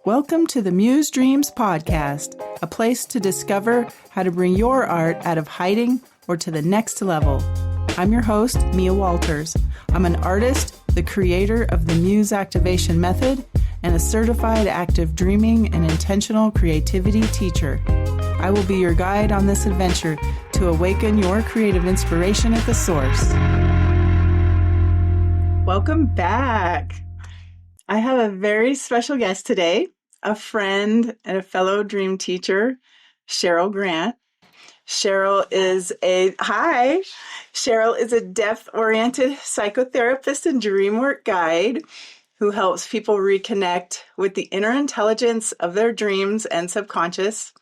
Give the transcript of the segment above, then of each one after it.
Welcome to the Muse Dreams podcast, a place to discover how to bring your art out of hiding or to the next level. I'm your host, Mia Walters. I'm an artist, the creator of the Muse Activation Method, and a certified active dreaming and intentional creativity teacher. I will be your guide on this adventure to awaken your creative inspiration at the source. Welcome back. I have a very special guest today, a friend and a fellow dream teacher, Cheryl Grant. Cheryl is a depth-oriented psychotherapist and dream work guide who helps people reconnect with the inner intelligence of their dreams and subconscious.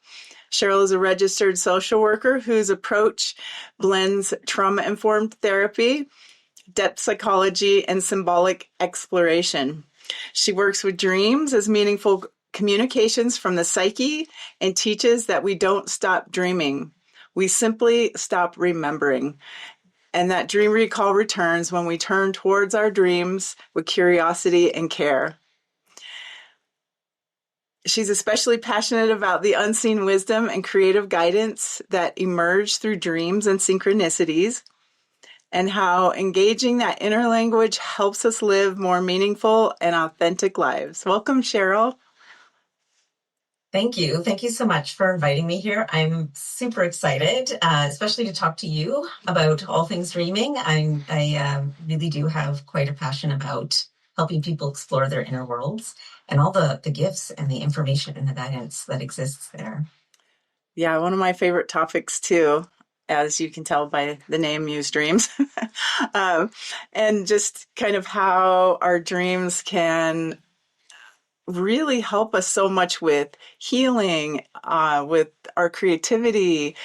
Cheryl is a registered social worker whose approach blends trauma-informed therapy, depth psychology, and symbolic exploration. She works with dreams as meaningful communications from the psyche and teaches that we don't stop dreaming. We simply stop remembering. And that dream recall returns when we turn towards our dreams with curiosity and care. She's especially passionate about the unseen wisdom and creative guidance that emerge through dreams and synchronicities, and how engaging that inner language helps us live more meaningful and authentic lives. Welcome, Cheryl. Thank you. Thank you so much for inviting me here. I'm super excited, especially to talk to you about all things dreaming. I really do have quite a passion about helping people explore their inner worlds and all the gifts and the information and the guidance that exists there. Yeah, one of my favorite topics too, as you can tell by the name Muse Dreams, and just kind of how our dreams can really help us so much with healing, with our creativity.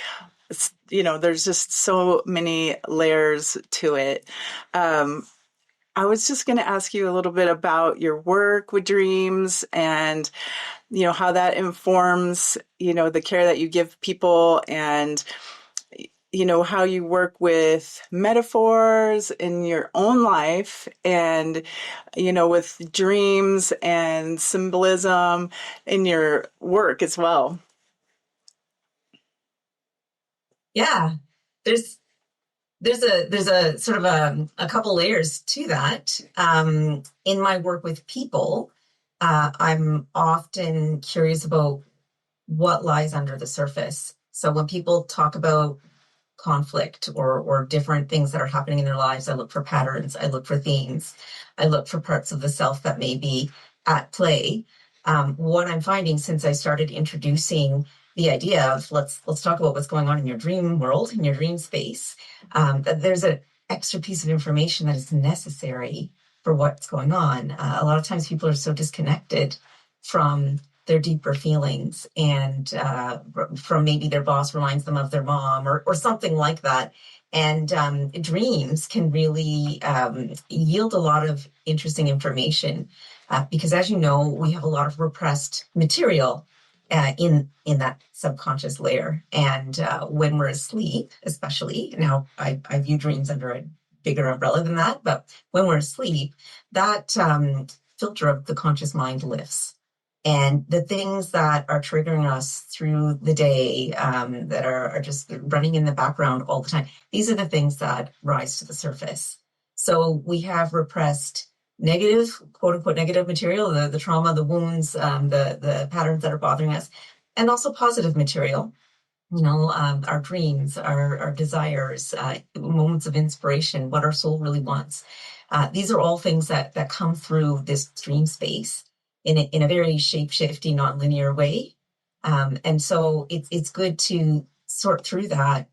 There's just so many layers to it. I was just going to ask you a little bit about your work with dreams and, how that informs, the care that you give people and, how you work with metaphors in your own life and, with dreams and symbolism in your work as well. Yeah, there's a sort of a couple layers to that. In my work with people, I'm often curious about what lies under the surface. So when people talk about conflict or different things that are happening in their lives, I look for patterns, I look for themes, I look for parts of the self that may be at play. What I'm finding since I started introducing the idea of let's talk about what's going on in your dream world, in your dream space, that there's an extra piece of information that is necessary for what's going on. A lot of times people are so disconnected from their deeper feelings and from maybe their boss reminds them of their mom or something like that. And dreams can really yield a lot of interesting information because, as you know, we have a lot of repressed material in that subconscious layer. And when we're asleep, especially, now I view dreams under a bigger umbrella than that, but when we're asleep, that filter of the conscious mind lifts. And the things that are triggering us through the day that are just running in the background all the time, these are the things that rise to the surface. So we have repressed negative, quote unquote, negative material, the trauma, the wounds, the patterns that are bothering us, and also positive material, our dreams, our desires, moments of inspiration, what our soul really wants. These are all things that come through this dream space in a very shape-shifting, non-linear way. And so it's good to sort through that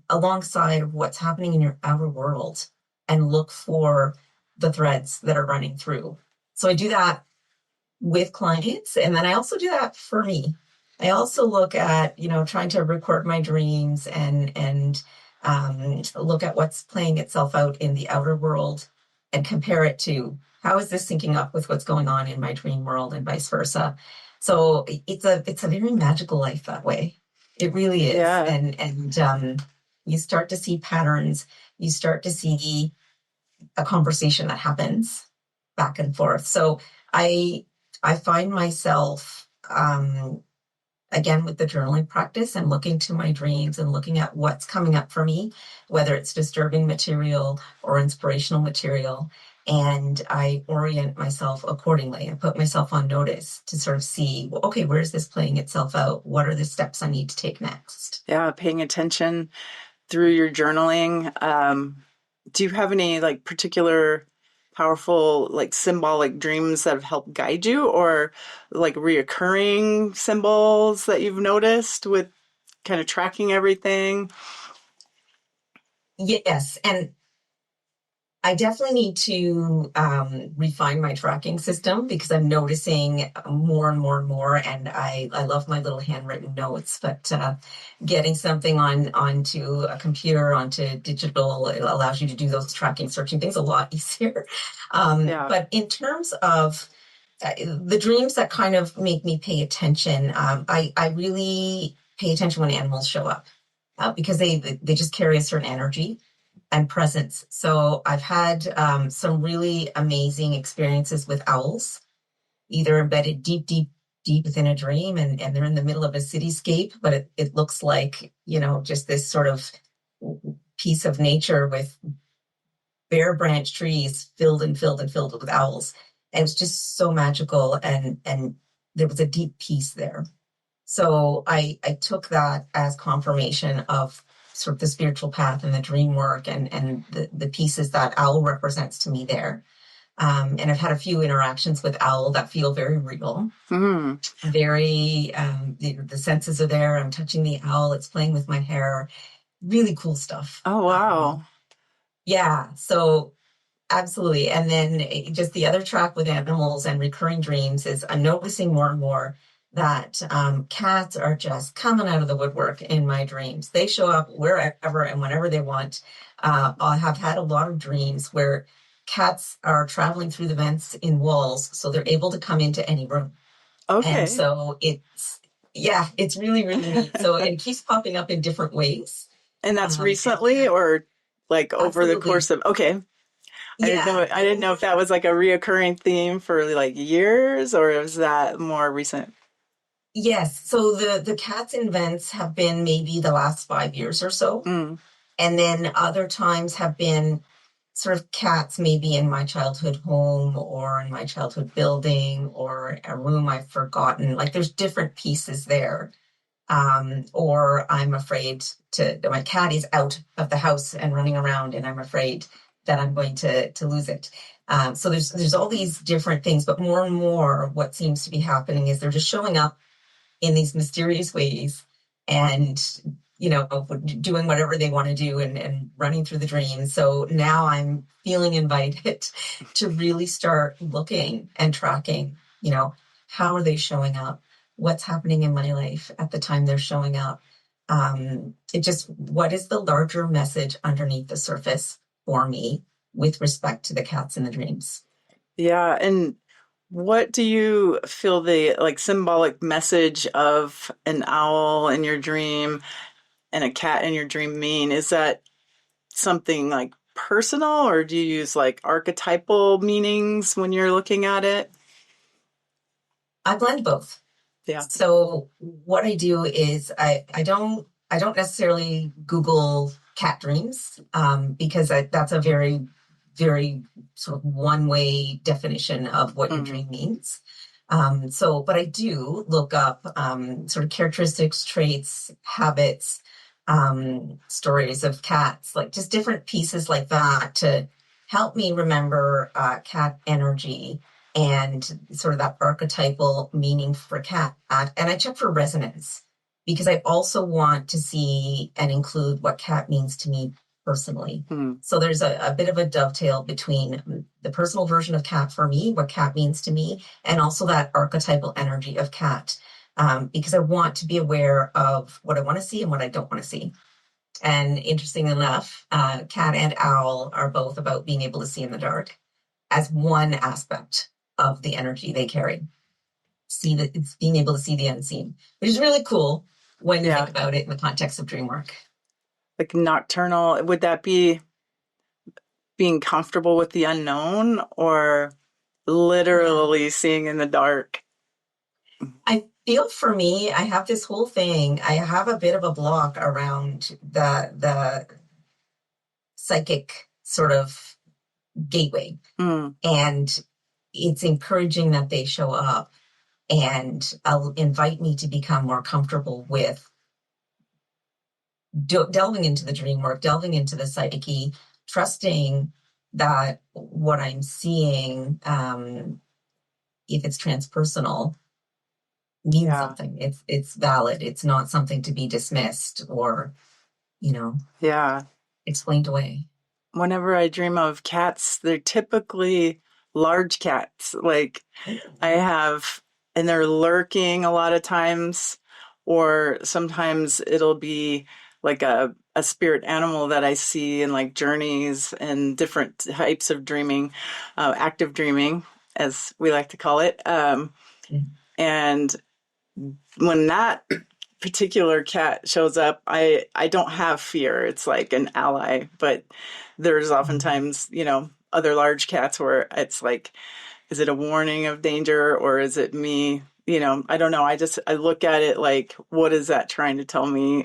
alongside what's happening in your outer world and look for the threads that are running through. So I do that with clients, and then I also do that for me. I also look at, trying to record my dreams and look at what's playing itself out in the outer world and compare it to how is this syncing up with what's going on in my dream world and vice versa. So it's a very magical life that way. It really is. Yeah. And you start to see patterns. You start to see a conversation that happens back and forth. So I I find myself again with the journaling practice and looking to my dreams and looking at what's coming up for me, whether it's disturbing material or inspirational material. And I orient myself accordingly. I put myself on notice to sort of see, well, okay, where's this playing itself out? What are the steps I need to take next? Yeah, paying attention through your journaling. Do you have any like particular powerful like symbolic dreams that have helped guide you, or like reoccurring symbols that you've noticed with kind of tracking everything? Yes, and I definitely need to refine my tracking system because I'm noticing more and more and more, and I love my little handwritten notes, but getting something onto a computer, onto digital, it allows you to do those tracking, searching things a lot easier. Yeah. But in terms of the dreams that kind of make me pay attention, I really pay attention when animals show up because they just carry a certain energy and presence. So I've had some really amazing experiences with owls, either embedded deep, deep, deep within a dream, and they're in the middle of a cityscape, but it looks like, just this sort of piece of nature with bare branch trees filled and filled and filled with owls. And it was just so magical, and there was a deep peace there. So I took that as confirmation of sort of the spiritual path and the dream work and the pieces that owl represents to me there. And I've had a few interactions with owl that feel very real, Mm. very, the senses are there. I'm touching the owl. It's playing with my hair. Really cool stuff. Oh, wow. Yeah. So absolutely. And then just the other track with animals and recurring dreams is I'm noticing more and more that cats are just coming out of the woodwork in my dreams. They show up wherever and whenever they want. I have had a lot of dreams where cats are traveling through the vents in walls, so they're able to come into any room. And Okay. so yeah, it's really, really neat. So it keeps popping up in different ways. And that's And recently or like over the absolutely. course of, okay. Yeah. I didn't know if that was like a reoccurring theme for like years or was that more recent? Yes. So the cats in vents have been maybe the last 5 years or so. Mm. And then other times have been sort of cats maybe in my childhood home or in my childhood building or a room I've forgotten. Like there's different pieces there. Or I'm afraid my cat is out of the house and running around, and I'm afraid that I'm going to lose it. So there's all these different things, but more and more what seems to be happening is they're just showing up in these mysterious ways and doing whatever they want to do and running through the dreams. So now I'm feeling invited to really start looking and tracking, how are they showing up, what's happening in my life at the time they're showing up. What is the larger message underneath the surface for me with respect to the cats in the dreams? Yeah. And what do you feel the like symbolic message of an owl in your dream and a cat in your dream mean? Is that something like personal or do you use like archetypal meanings when you're looking at it? I blend both. Yeah. So what I do is I don't necessarily Google cat dreams because that's a very very sort of one way definition of what your Hmm. dream means. But I do look up sort of characteristics, traits, habits, stories of cats, like just different pieces like that to help me remember cat energy and sort of that archetypal meaning for cat. And I check for resonance because I also want to see and include what cat means to me personally. Hmm. So there's a bit of a dovetail between the personal version of cat for me, what cat means to me, and also that archetypal energy of cat. Because I want to be aware of what I want to see and what I don't want to see. And interesting enough, cat and owl are both about being able to see in the dark as one aspect of the energy they carry. See that it's being able to see the unseen, which is really cool when you think Yeah. about it in the context of dream work. Like nocturnal, would that be being comfortable with the unknown or? Yeah. literally seeing in the dark. I feel for me, I have this whole thing. I have a bit of a block around the psychic sort of gateway. Mm, And it's encouraging that they show up and invite me to become more comfortable with delving into the dream work, delving into the psyche, trusting that what I'm seeing, if it's transpersonal, means yeah, something. It's valid. It's not something to be dismissed or, you know, yeah. explained away. Whenever I dream of cats, they're typically large cats. Like I have, and they're lurking a lot of times, or sometimes it'll be like a spirit animal that I see in like journeys and different types of dreaming, active dreaming, as we like to call it. And when that particular cat shows up, I don't have fear. It's like an ally, but there's oftentimes, other large cats where it's like, is it a warning of danger or is it me? I don't know. I look at it like, what is that trying to tell me?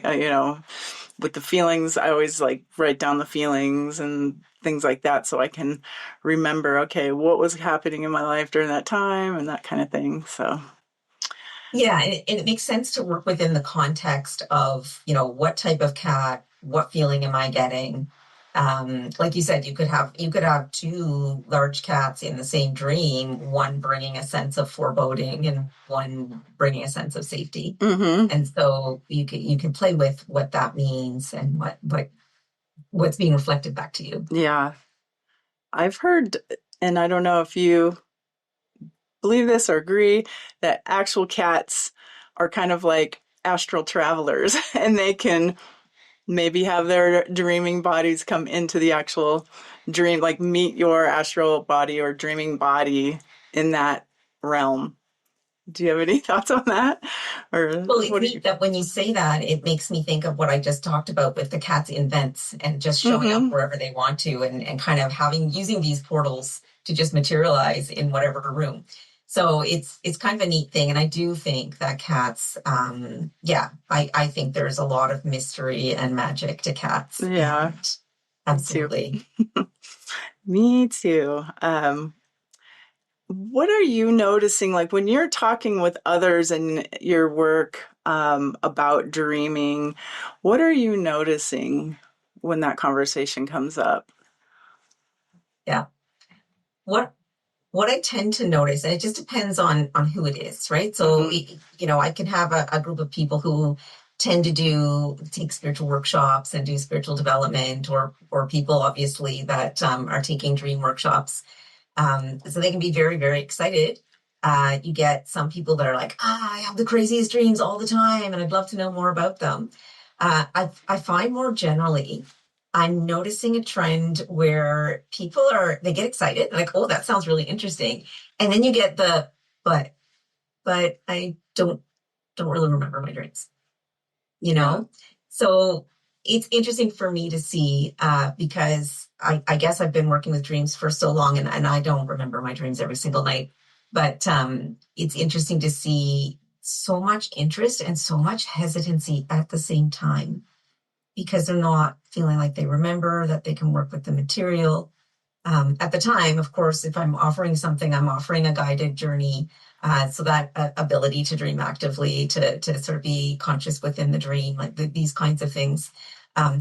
With the feelings, I always like write down the feelings and things like that so I can remember, okay, what was happening in my life during that time and that kind of thing. So, Yeah, and it makes sense to work within the context of, what type of cat, what feeling am I getting? Like you said, you could have two large cats in the same dream, one bringing a sense of foreboding and one bringing a sense of safety. hmm, And so you can play with what that means and what's being reflected back to you. yeah. I've heard, and I don't know if you believe this or agree, that actual cats are kind of like astral travelers and they can maybe have their dreaming bodies come into the actual dream, like meet your astral body or dreaming body in that realm. Do you have any thoughts on that? Or Well, it's what do you? neat that when you say that, it makes me think of what I just talked about with the cats in vents and just showing up Mm-hmm. wherever they want to and kind of using these portals to just materialize in whatever room. So it's kind of a neat thing. And I do think that cats, yeah, I think there's a lot of mystery and magic to cats. Yeah, And me too. absolutely. Me too. What are you noticing, like when you're talking with others in your work about dreaming, what are you noticing when that conversation comes up? Yeah. What what I tend to notice, and it just depends on who it is, right? So, Hmm. I can have a group of people who tend to take spiritual workshops and do spiritual development, or people obviously that are taking dream workshops. So they can be very, very excited. You get some people that are like, I have the craziest dreams all the time, and I'd love to know more about them. I find more generally, I'm noticing a trend where they get excited, like, oh, that sounds really interesting. And then you get but, but I don't really remember my dreams, you Yeah. know? So it's interesting for me to see because I guess I've been working with dreams for so long and I don't remember my dreams every single night. But it's interesting to see so much interest and so much hesitancy at the same time because they're not feeling like they remember, that they can work with the material. At the time, of course, if I'm offering something, I'm offering a guided journey. So that ability to dream actively, to sort of be conscious within the dream, like these kinds of things,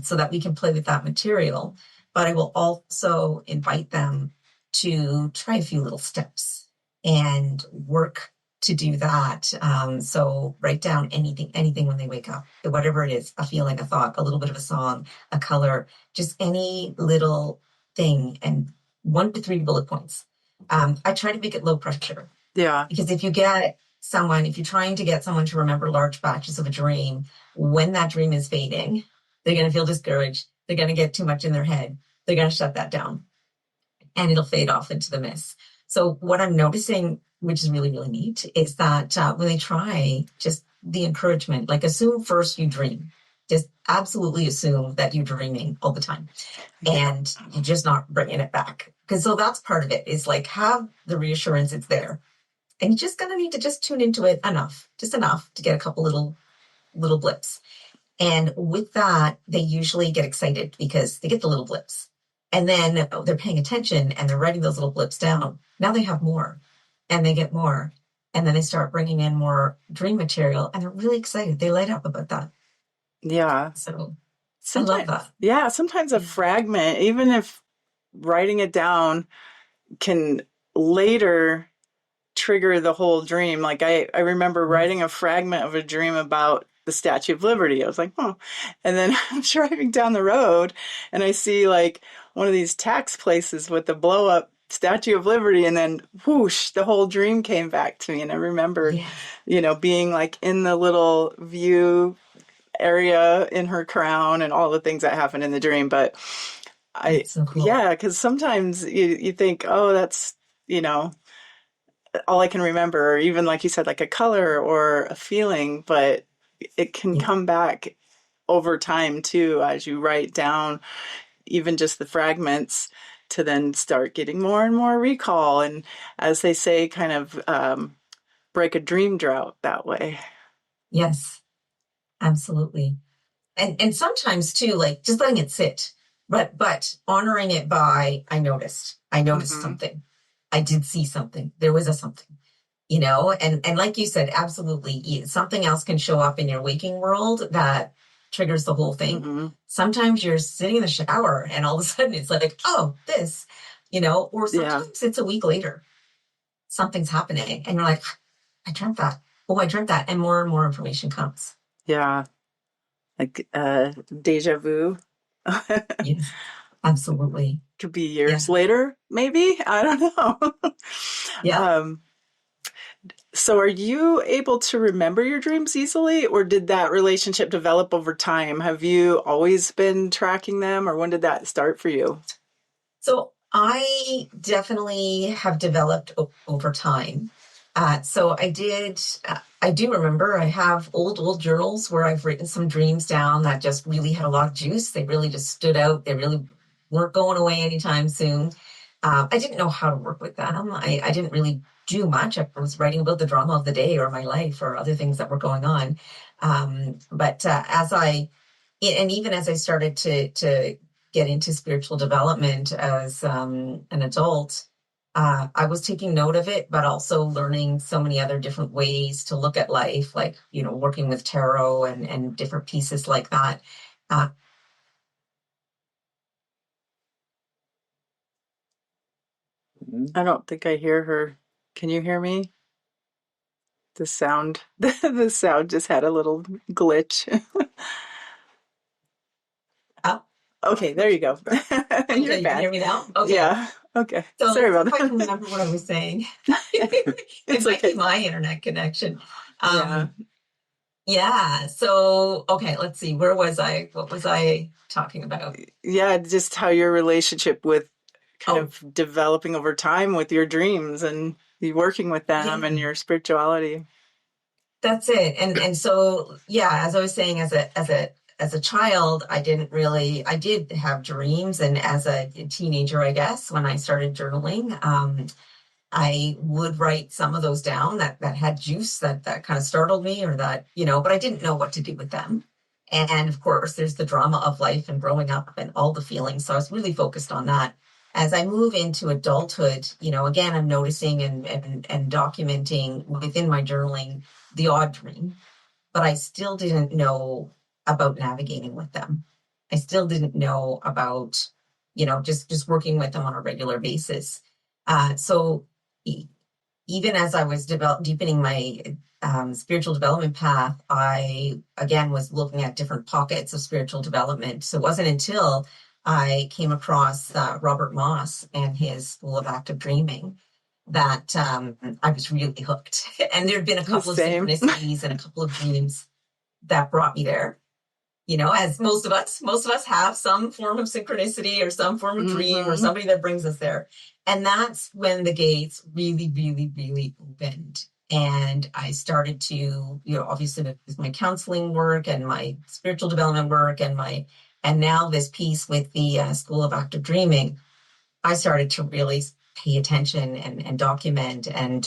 so that we can play with that material. But I will also invite them to try a few little steps and work to do that. So write down anything when they wake up, whatever it is, a feeling, a thought, a little bit of a song, a color, just any little thing, and 1 to 3 bullet points. I try to make it low pressure Yeah. because if you're trying to get someone to remember large batches of a dream, when that dream is fading, they're going to feel discouraged. They're going to get too much in their head. They're going to shut that down and it'll fade off into the mist. So what I'm noticing, which is really, really neat, is that when they try, just the encouragement, like assume first you dream. Just absolutely assume that you're dreaming all the time Yeah. and you're just not bringing it back. Because so that's part of it is like have the reassurance it's there. And you're just gonna need to just tune into it enough, just enough to get a couple little blips. And with that, they usually get excited because they get the little blips. And then they're paying attention and they're writing those little blips down. Now they have more and they get more. And then they start bringing in more dream material and they're really excited. They light up about that. Yeah. So I love Sometimes, that. yeah, sometimes a Yeah. fragment, even if writing it down can later trigger the whole dream. Like I remember Yes. writing a fragment of a dream about the Statue of Liberty. I was like, oh. And then I'm driving down the road and I see like one of these tax places with the blow up Statue of Liberty, and then whoosh, the whole dream came back to me. And I remembered, Yes. being like in the little view area in her crown and all the things that happen in the dream. But That's so cool. yeah, because sometimes you think, oh, that's, you know, all I can remember, or even like you said, like a color or a feeling, but it can Yeah. come back over time too as you write down even just the fragments to then start getting more and more recall. And as they say, kind of break a dream drought that way. Yes. Absolutely. And sometimes too, like just letting it sit, but honoring it by I noticed Hmm. something, I did see something, there was a something, and like you said, absolutely, something else can show up in your waking world that triggers the whole thing. Hmm. Sometimes you're sitting in the shower and all of a sudden it's like, oh, this, or Yeah. sometimes it's a week later, something's happening and you're like, I dreamt that. Oh, I dreamt that, and more information comes. Yeah. Like deja vu. Yes, absolutely. Could be Yeah. years later, maybe. I don't know. Yeah. um, so, are you able to remember your dreams easily, or did that relationship develop over time? Have you always been tracking them, or when did that start for you? So I definitely have developed over time. So I do remember I have old journals where I've written some dreams down that just really had a lot of juice. They really just stood out. They really weren't going away anytime soon. I didn't know how to work with them. I didn't really do much. I was writing about the drama of the day or my life or other things that were going on. But and even as I started to get into spiritual development as an adult, I was taking note of it, but also learning so many other different ways to look at life, like, working with tarot and different pieces like that. Uh, I don't think I hear her. Can you hear me? The sound, the sound just had a little glitch. oh, Okay, there you go. You're okay, you can hear back. me now? Okay. Yeah. Okay. So Sorry let's see if about I can that. remember what I was saying. It's It might be okay. my internet connection. Yeah. Yeah. So, okay, let's see. Where was I? What was I talking about? Yeah, just how your relationship with kind Oh, of developing over time with your dreams and you working with them and yeah. your spirituality. That's it. And so yeah, as I was saying, as a child, I did have dreams, and as a teenager, I guess, when I started journaling, I would write some of those down that had juice that kind of startled me, or that, but I didn't know what to do with them. And of course, there's the drama of life and growing up and all the feelings. So I was really focused on that. As I move into adulthood, again, I'm noticing and documenting within my journaling the odd dream, but I still didn't know about navigating with them. I still didn't know about, just working with them on a regular basis. So even as I was deepening my spiritual development path, I again was looking at different pockets of spiritual development. So it wasn't until I came across Robert Moss and his School of Active Dreaming that I was really hooked. And there had been a couple of Same. synchronicities and a couple of dreams that brought me there. As most of us have some form of synchronicity or some form of dream or Hmm. somebody that brings us there. And that's when the gates really, really, really opened. And I started to, obviously with my counseling work and my spiritual development work and now this piece with the School of Active Dreaming, I started to really pay attention and document and,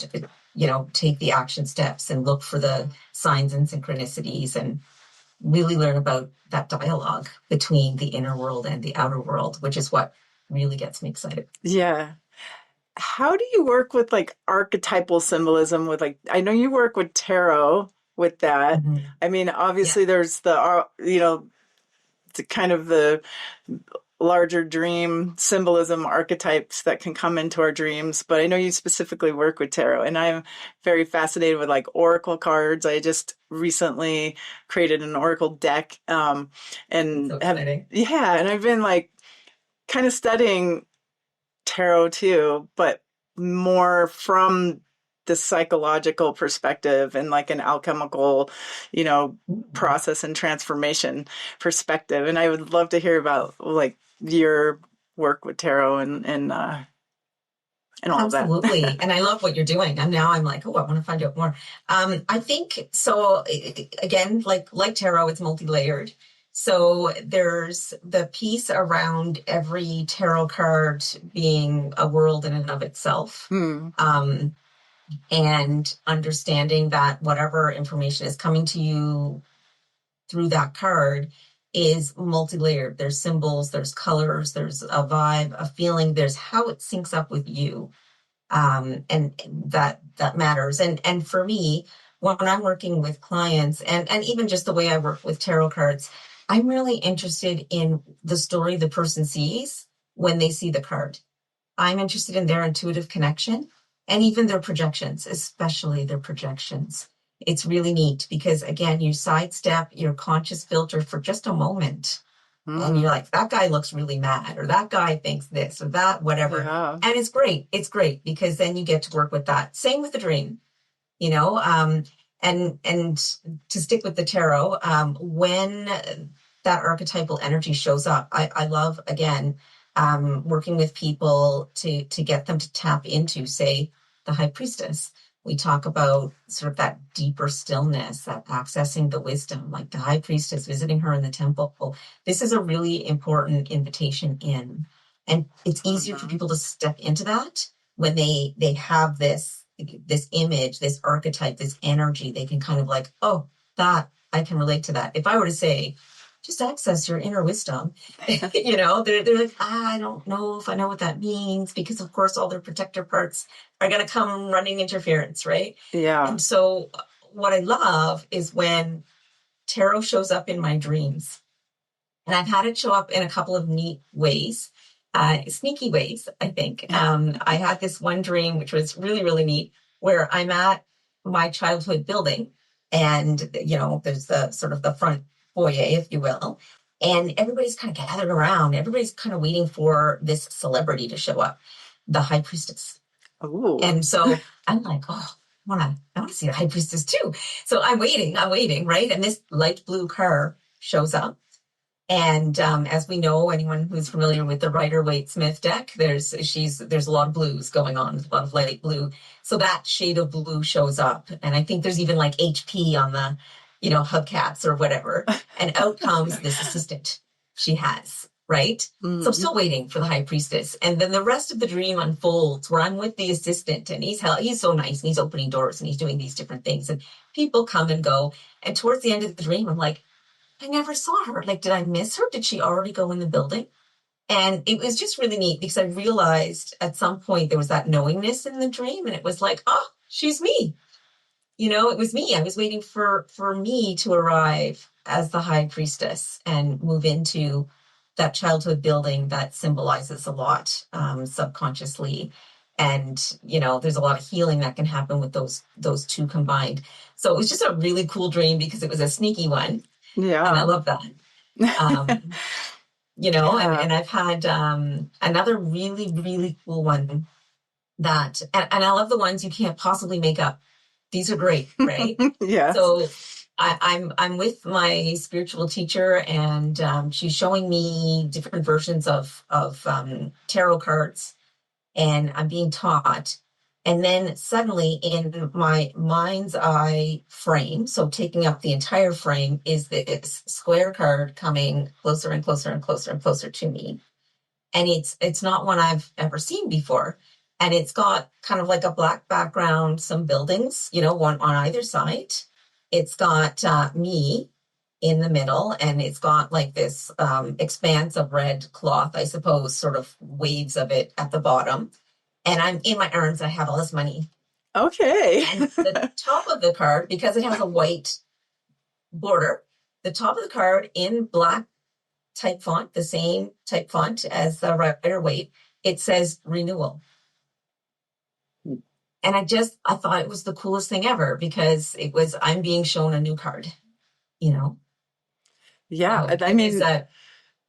take the action steps and look for the signs and synchronicities and really learn about that dialogue between the inner world and the outer world, which is what really gets me excited. Yeah. How do you work with like archetypal symbolism with like, I know you work with tarot with that. Mhm. I mean, Yeah, obviously there's the, the kind of the larger dream symbolism archetypes that can come into our dreams, but I know you specifically work with tarot, and I'm very fascinated with like oracle cards. I just recently created an oracle deck, it's and so have, exciting. yeah, and I've been like kind of studying tarot too, but more from the psychological perspective and like an alchemical, Mm. process and transformation perspective. And I would love to hear about like your work with tarot and all of that. Absolutely. And I love what you're doing. And now I'm like, oh, I want to find out more. I think so again, like tarot, it's multi-layered. So there's the piece around every tarot card being a world in and of itself. Hmm. Um, and understanding that whatever information is coming to you through that card is multi-layered. There's symbols, there's colors, there's a vibe, a feeling, there's how it syncs up with you. And that matters. And for me, when I'm working with clients and even just the way I work with tarot cards, I'm really interested in the story the person sees when they see the card. I'm interested in their intuitive connection and even their projections, especially their projections. It's really neat because, again, you sidestep your conscious filter for just a moment. And Hmm. you're like, that guy looks really mad, or that guy thinks this, or that, whatever. Yeah. And it's great. It's great because then you get to work with that. Same with the dream, you know. And to stick with the tarot, when that archetypal energy shows up, I love again working with people to get them to tap into, say, the high priestess. We talk about sort of that deeper stillness, that accessing the wisdom, like the high priestess visiting her in the temple. This is a really important invitation in, and it's easier for Mhm. people to step into that when they have this image, this archetype, this energy. They can kind of like, oh, that I can relate to that. If I were to say, just access your inner wisdom, they're like, I don't know if I know what that means, because of course all their protector parts are going to come running interference, right? Yeah. And so what I love is when tarot shows up in my dreams. And I've had it show up in a couple of neat ways, sneaky ways, I think. I had this one dream, which was really, really neat, where I'm at my childhood building. And, there's the sort of the front foyer, if you will. And everybody's kind of gathered around. Everybody's kind of waiting for this celebrity to show up, the high priestess. Ooh. And so I'm like, oh, I want to see the high priestess too. So I'm waiting, right? And this light blue car shows up. And as we know, anyone who's familiar with the Rider-Waite-Smith deck, there's a lot of blues going on, a lot of light blue. So that shade of blue shows up, and I think there's even like HP on the, hubcaps or whatever. And out comes this assistant she has, right? So I'm Mm. still waiting for the high priestess, and then the rest of the dream unfolds where I'm with the assistant, and he's so nice, and he's opening doors, and he's doing these different things, and people come and go. And towards the end of the dream, I'm like, I never saw her. Like, did I miss her? Did she already go in the building? And it was just really neat because I realized at some point there was that knowingness in the dream, and it was like, oh, she's me. It was me. I was waiting for me to arrive as the high priestess and move into that childhood building that symbolizes a lot subconsciously. And there's a lot of healing that can happen with those two combined. So it was just a really cool dream because it was a sneaky one, and I Yeah. love that. Um, and, Yeah. and I've had another really, really cool one and I love the ones you can't possibly make up. These are great, right? Yes. So I'm with my spiritual teacher, and she's showing me different versions of tarot cards, and I'm being taught. And then suddenly, in my mind's eye frame, so taking up the entire frame, is this square card coming closer and closer and closer and closer to me. and it's not one I've ever seen before. And it's got kind of like a black background, some buildings, one on either side. It's got me in the middle, and it's got like this expanse of red cloth, I suppose, sort of waves of it at the bottom. And I'm in my arms, I have all this money. Okay. And the top of the card, because it has a white border, the top of the card in black type font, the same type font as the Rider-Waite, it says renewal. And I thought it was the coolest thing ever, because I'm being shown a new card, you know? Yeah. So I it was mean,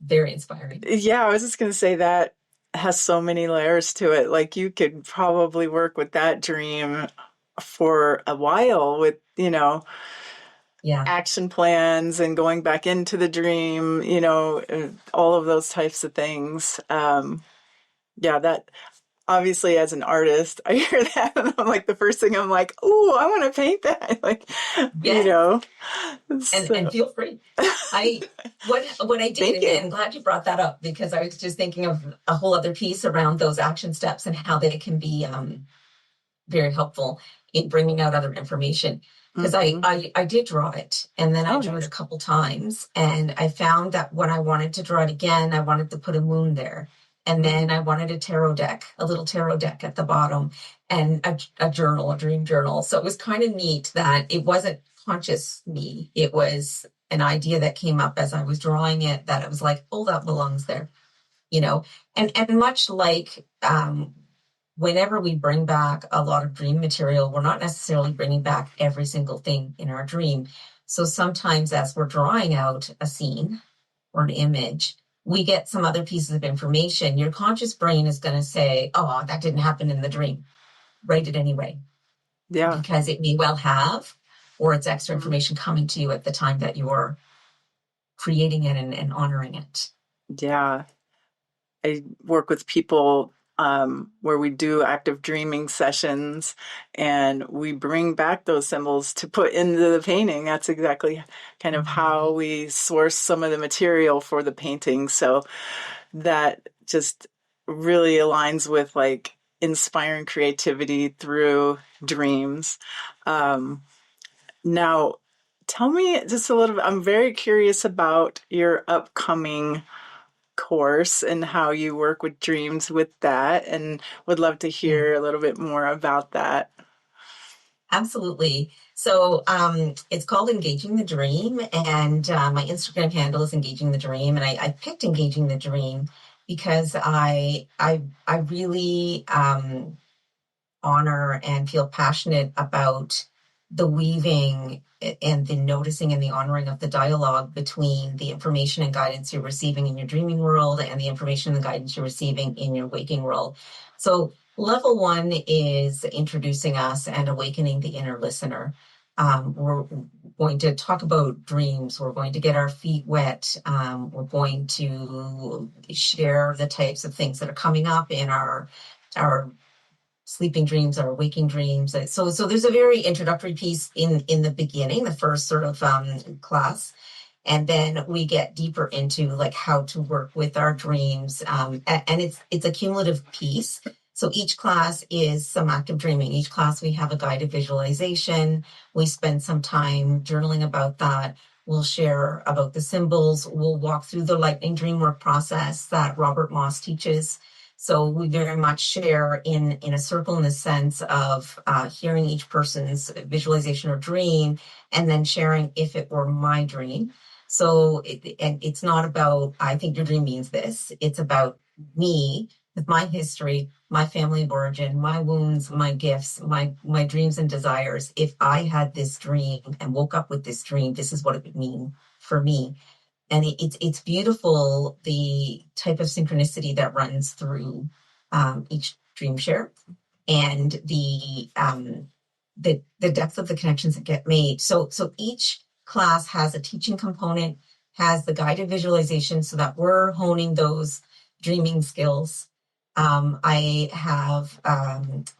very inspiring. yeah, I was just going to say that has so many layers to it. Like you could probably work with that dream for a while with, Yeah. action plans and going back into the dream, all of those types of things. Yeah, that obviously as an artist, I hear that and I'm like, the first thing I'm like, oh, I want to paint that. Like, you Yes. know, And so feel free. I what I did, thank and you. I'm glad you brought that up, because I was just thinking of a whole other piece around those action steps and how they can be very helpful in bringing out other information. Because Hmm. I did draw it, and then I Oh, drew it a nice. couple times, and I found that when I wanted to draw it again, I wanted to put a moon there. And then Mm. I wanted a little tarot deck at the bottom, and a journal, a dream journal. So it was kind of neat that it wasn't conscious me. It was an idea that came up as I was drawing it, that it was like, oh, that belongs there, you know. And much like whenever we bring back a lot of dream material, we're not necessarily bringing back every single thing in our dream. So sometimes as we're drawing out a scene or an image, we get some other pieces of information. Your conscious brain is going to say, oh, that didn't happen in the dream. Write it anyway, Yeah. because it may well have, or it's extra Mhm. information coming to you at the time that you're creating it and honoring it. Yeah. I work with people where we do active dreaming sessions and we bring back those symbols to put into the painting. That's exactly kind of how Mhm. we source some of the material for the painting. So that just really aligns with like inspiring creativity through dreams. Um, Now, tell me just a little bit. I'm very curious about your upcoming course and how you work with dreams with that, and would love to Yeah. hear a little bit more about that. Absolutely. So it's called Engaging the Dream, and my Instagram handle is Engaging the Dream. And I picked Engaging the Dream because I really honor and feel passionate about the weaving and the noticing and the honoring of the dialogue between the information and guidance you're receiving in your dreaming world and the information and the guidance you're receiving in your waking world. So, level one is introducing us and awakening the inner listener. We're going to talk about dreams. We're going to get our feet wet. We're going to share the types of things that are coming up in our sleeping dreams or waking dreams. So there's a very introductory piece in the beginning, the first sort of class, and then we get deeper into like how to work with our dreams. And it's a cumulative piece. So each class is some active dreaming. Each class we have a guided visualization. We spend some time journaling about that. We'll share about the symbols. We'll walk through the lightning dream work process that Robert Moss teaches. So we very much share in a circle, in the sense of hearing each person's visualization or dream, and then sharing if it were my dream. So and it's not about, I think your dream means this. It's about me with my history, my family of origin, my wounds, my gifts, my dreams and desires. If I had this dream and woke up with this dream, this is what it would mean for me. And it's beautiful, the type of synchronicity that runs through each dream share, and the depth of the connections that get made. So each class has a teaching component, has the guided visualization, so that we're honing those dreaming skills. I have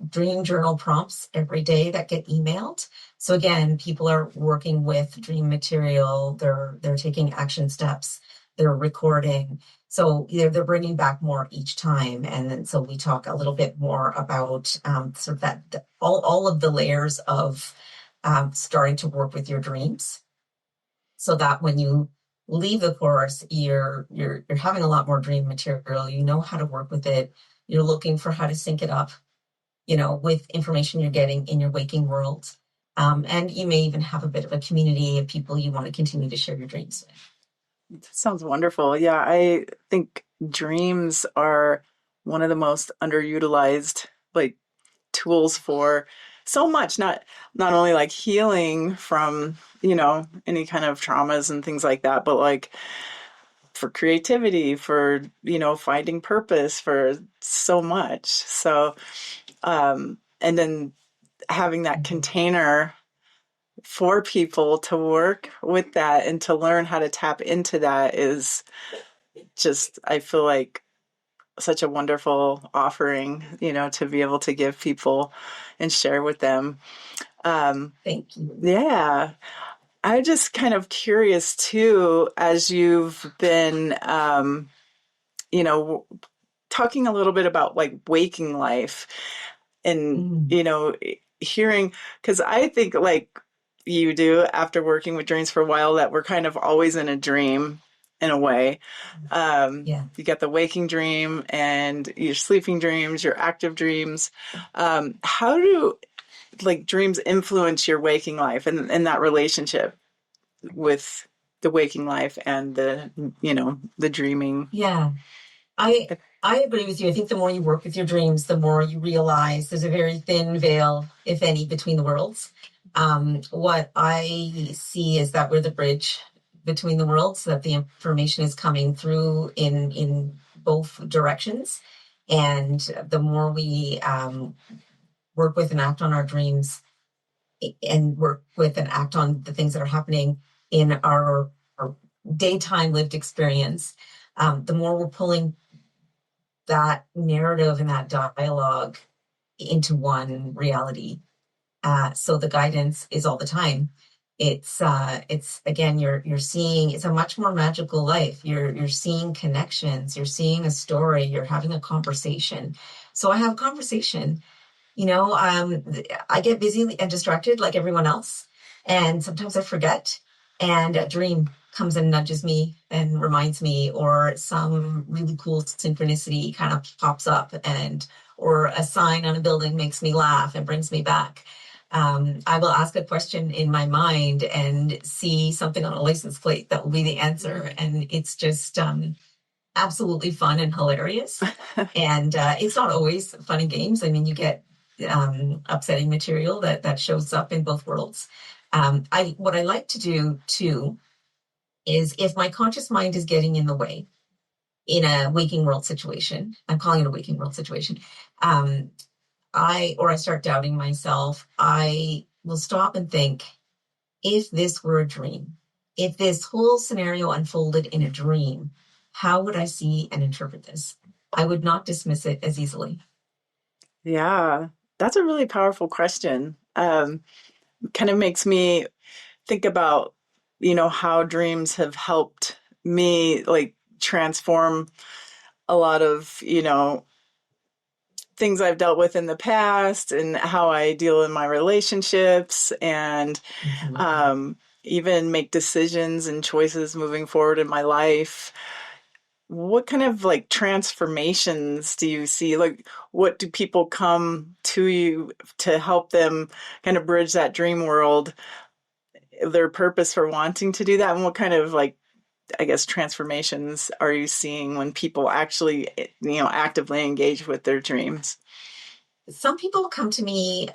dream journal prompts every day that get emailed. So again, people are working with dream material. They're taking action steps. they're recording. So they're bringing back more each time. And then so we talk a little bit more about sort of all of the layers of starting to work with your dreams, so that when you leave the course, you're having a lot more dream material. You know how to work with it. You're looking for how to sync it up, with information you're getting in your waking world. And you may even have a bit of a community of people you want to continue to share your dreams with. That sounds wonderful. Yeah, I think dreams are one of the most underutilized like tools for so much, not only like healing from, any kind of traumas and things like that, but like for creativity, for, finding purpose, for so much. So, and then having that Mhm. container for people to work with that and to learn how to tap into that is just, I feel like such a wonderful offering, to be able to give people and share with them. Thank you. Yeah. I'm just kind of curious too, as you've been, you know, talking a little bit about like waking life and, Mm. hearing, because I think like you do after working with dreams for a while that we're kind of always in a dream in a way. Yeah. You get the waking dream and your sleeping dreams, your active dreams. How do like dreams influence your waking life and that relationship with the waking life and the dreaming? Yeah. I I agree with you. I think the more you work with your dreams, the more you realize there's a very thin veil, if any, between the worlds. What I see is that we're the bridge between the worlds, that the information is coming through in both directions. And the more we work with and act on our dreams, and work with and act on the things that are happening in our daytime lived experience, the more we're pulling that narrative and that dialogue into one reality. So the guidance is all the time. It's again, you're seeing, it's a much more magical life. You're seeing connections, you're seeing a story, you're having a conversation. So I have a conversation, I get busy and distracted like everyone else, and sometimes I forget, and a dream comes and nudges me and reminds me, or some really cool synchronicity kind of pops up, or a sign on a building makes me laugh and brings me back. I will ask a question in my mind and see something on a license plate that will be the answer, and it's just absolutely fun and hilarious. And it's not always fun and games. I mean, you get upsetting material that shows up in both worlds. What I like to do too is, if my conscious mind is getting in the way in a waking world situation, I'm calling it a waking world situation. I start doubting myself. I will stop and think, if this were a dream, if this whole scenario unfolded in a dream, how would I see and interpret this? I would not dismiss it as easily. Yeah, that's a really powerful question. Kind of makes me think about, how dreams have helped me like transform a lot of, things I've dealt with in the past and how I deal in my relationships and Mhm. um, even make decisions and choices moving forward in my life. What kind of like transformations do you see? Like, what do people come to you to help them kind of bridge that dream world, their purpose for wanting to do that? And what kind of like, I guess, transformations are you seeing when people actually, actively engage with their dreams? Some people come to me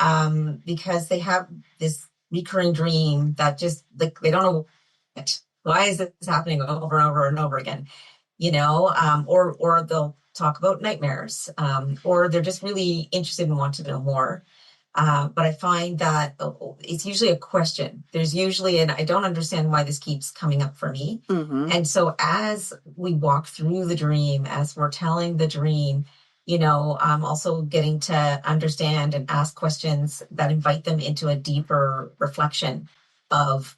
because they have this recurring dream that just, like, they don't know it. Why is this happening over and over and over again? Or they'll talk about nightmares, or they're just really interested and want to know more. But I find that it's usually a question. There's usually, and I don't understand why this keeps coming up for me. Mm-hmm. And so as we walk through the dream, as we're telling the dream, I'm also getting to understand and ask questions that invite them into a deeper reflection of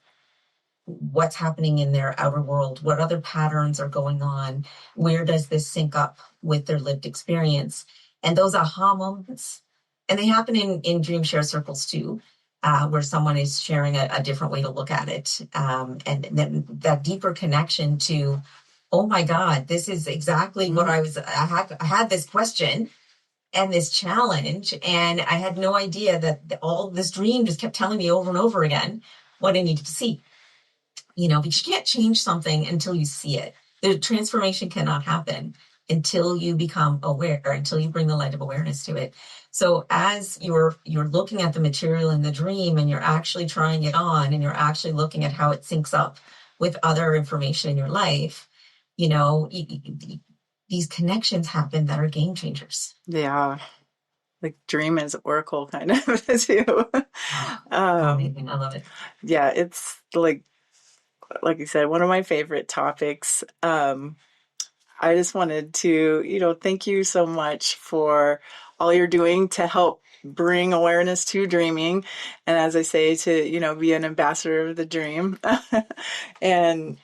what's happening in their outer world, what other patterns are going on, where does this sync up with their lived experience. And those aha moments, and they happen in dream share circles too, where someone is sharing a different way to look at it. And then that deeper connection to, oh my God, this is exactly what I had this question and this challenge, and I had no idea that all this dream just kept telling me over and over again what I needed to see. Because you can't change something until you see it. The transformation cannot happen until you become aware, until you bring the light of awareness to it. So as you're looking at the material in the dream and you're actually trying it on and you're actually looking at how it syncs up with other information in your life, these connections happen that are game changers. Yeah. Like dream is oracle kind of too. Amazing. I love it. Yeah, it's like you said, one of my favorite topics. I just wanted to, thank you so much for all you're doing to help bring awareness to dreaming. And as I say, to, be an ambassador of the dream. And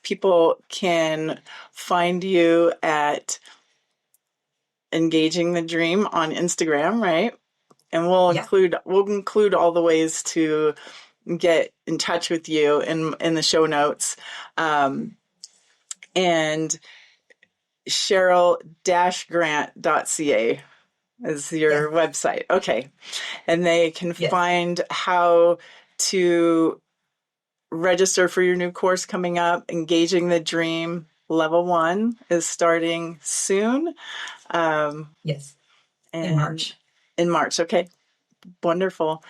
people can find you at Engaging the Dream on Instagram, right? And we'll include all the ways to get in touch with you in the show notes. And Cheryl-grant.ca is your website. Okay. And they can find how to register for your new course coming up. Engaging the Dream Level 1 is starting soon. Yes. In March. In March. Okay. Wonderful.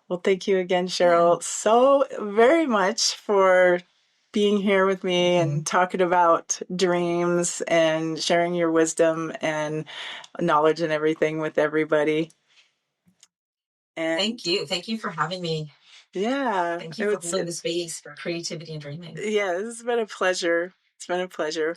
Well, thank you again, Cheryl, so very much for being here with me and talking about dreams and sharing your wisdom and knowledge and everything with everybody. And thank you. Thank you for having me. Yeah. Thank you for holding the space for creativity and dreaming. Yeah, this has been a pleasure. It's been a pleasure.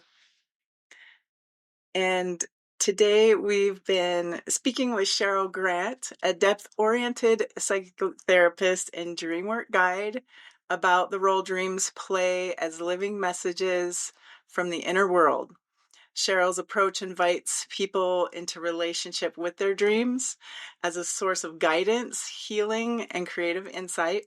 And today we've been speaking with Cheryl Grant, a depth-oriented psychotherapist and dreamwork guide, about the role dreams play as living messages from the inner world. Cheryl's approach invites people into relationship with their dreams as a source of guidance, healing, and creative insight.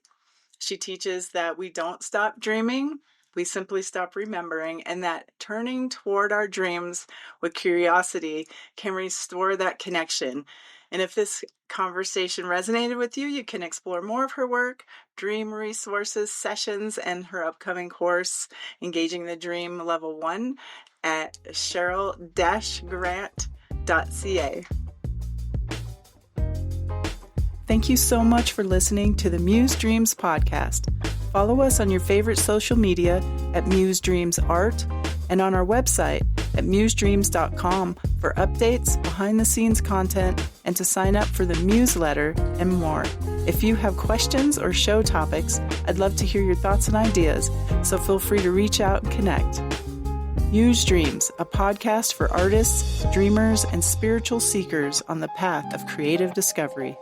She teaches that we don't stop dreaming, we simply stop remembering, and that turning toward our dreams with curiosity can restore that connection. And if this conversation resonated with you, you can explore more of her work, dream resources, sessions, and her upcoming course, Engaging the Dream Level 1, at Cheryl-grant.ca. Thank you so much for listening to the Muse Dreams podcast. Follow us on your favorite social media at Muse Dreams Art and on our website at musedreams.com for updates, behind-the-scenes content, and to sign up for the newsletter and more. If you have questions or show topics, I'd love to hear your thoughts and ideas, so feel free to reach out and connect. Muse Dreams, a podcast for artists, dreamers, and spiritual seekers on the path of creative discovery.